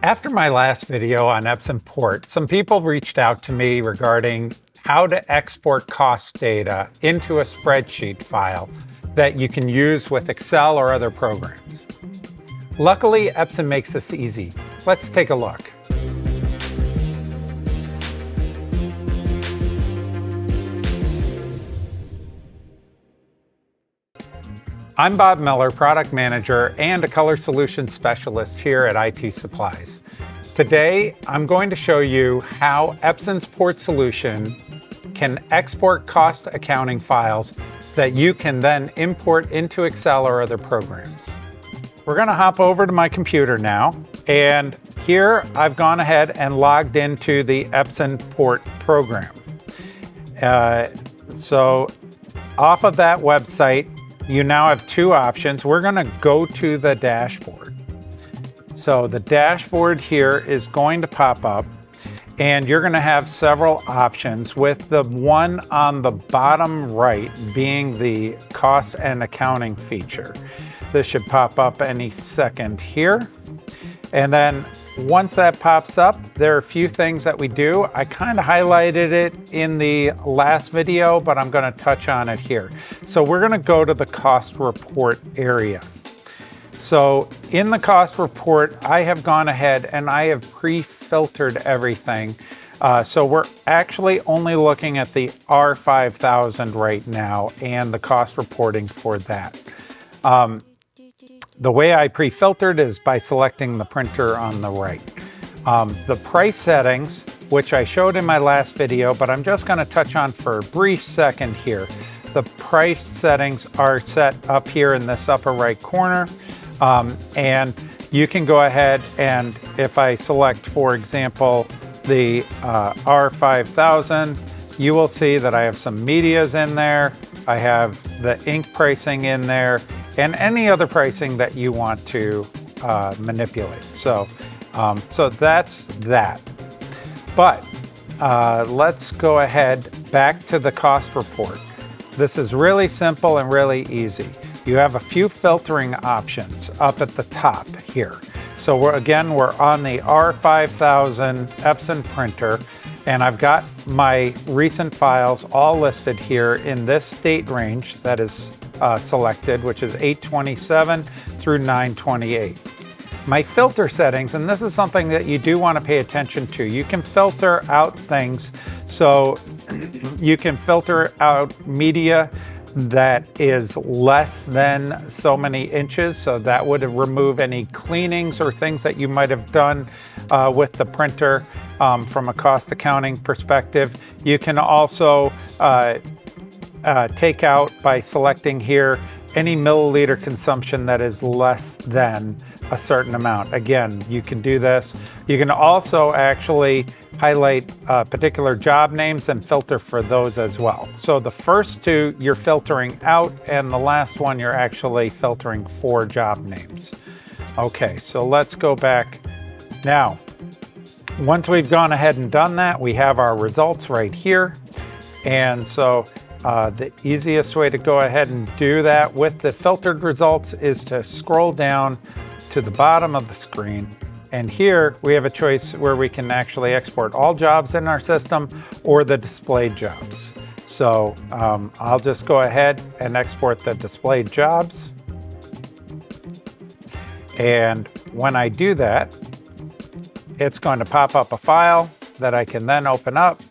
After my last video on Epson Port, some people reached out to me regarding how to export cost data into a spreadsheet file that you can use with Excel or other programs. Luckily, Epson makes this easy. Let's take a look. I'm Bob Miller, Product Manager and a Color Solutions Specialist here at IT Supplies. Today, I'm going to show you how Epson's Port solution can export cost accounting files that you can then import into Excel or other programs. We're going to hop over to my computer now, and here I've gone ahead and logged into the Epson Port program. So off of that website, you now have two options. We're going to go to the dashboard. So the dashboard here is going to pop up, and you're going to have several options, with the one on the bottom right being the cost and accounting feature. This should pop up any second here. And then once that pops up, there are a few things that we do. I kind of highlighted it in the last video, but I'm going to touch on it here. So we're going to go to the cost report area. So in the cost report, I have gone ahead and I have pre-filtered everything. So we're actually only looking at the R5000 right now and the cost reporting for that. The way I pre-filtered is by selecting the printer on the right. The price settings, which I showed in my last video, but I'm just going to touch on for a brief second here. The price settings are set up here in this upper right corner. And you can go ahead and if I select, for example, the R5000, you will see that I have some medias in there. I have the ink pricing in there, and any other pricing that you want to manipulate. So that's that. But let's go ahead back to the cost report. This is really simple and really easy. You have a few filtering options up at the top here. So we're on the R5000 Epson printer, and I've got my recent files all listed here in this date range that is selected, which is 8/27 through 9/28. My filter settings, and this is something that you do want to pay attention to. You can filter out things, so you can filter out media that is less than so many inches, so that would remove any cleanings or things that you might have done with the printer from a cost accounting perspective. You can also take out, by selecting here, any milliliter consumption that is less than a certain amount. Again, you can do this. You can also actually highlight particular job names and filter for those as well. So the first two you're filtering out, and the last one you're actually filtering for job names. Okay, so let's go back. Now, once we've gone ahead and done that, we have our results right here. And so the easiest way to go ahead and do that with the filtered results is to scroll down to the bottom of the screen. And here we have a choice where we can actually export all jobs in our system or the displayed jobs. So I'll just go ahead and export the displayed jobs. And when I do that, it's going to pop up a file that I can then open up.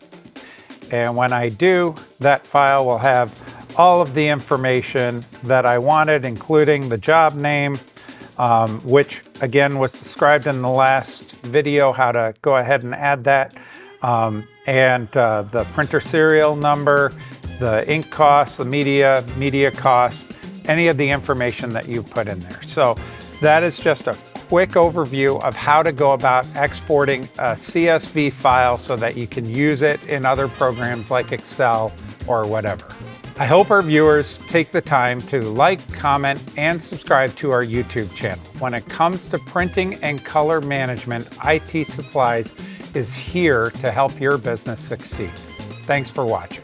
And when I do, that file will have all of the information that I wanted, including the job name, which again was described in the last video, how to go ahead and add that, and the printer serial number, the ink cost, the media cost, any of the information that you put in there. So that is just a quick overview of how to go about exporting a CSV file so that you can use it in other programs like Excel or whatever. I hope our viewers take the time to like, comment, and subscribe to our YouTube channel. When it comes to printing and color management, IT Supplies is here to help your business succeed. Thanks for watching.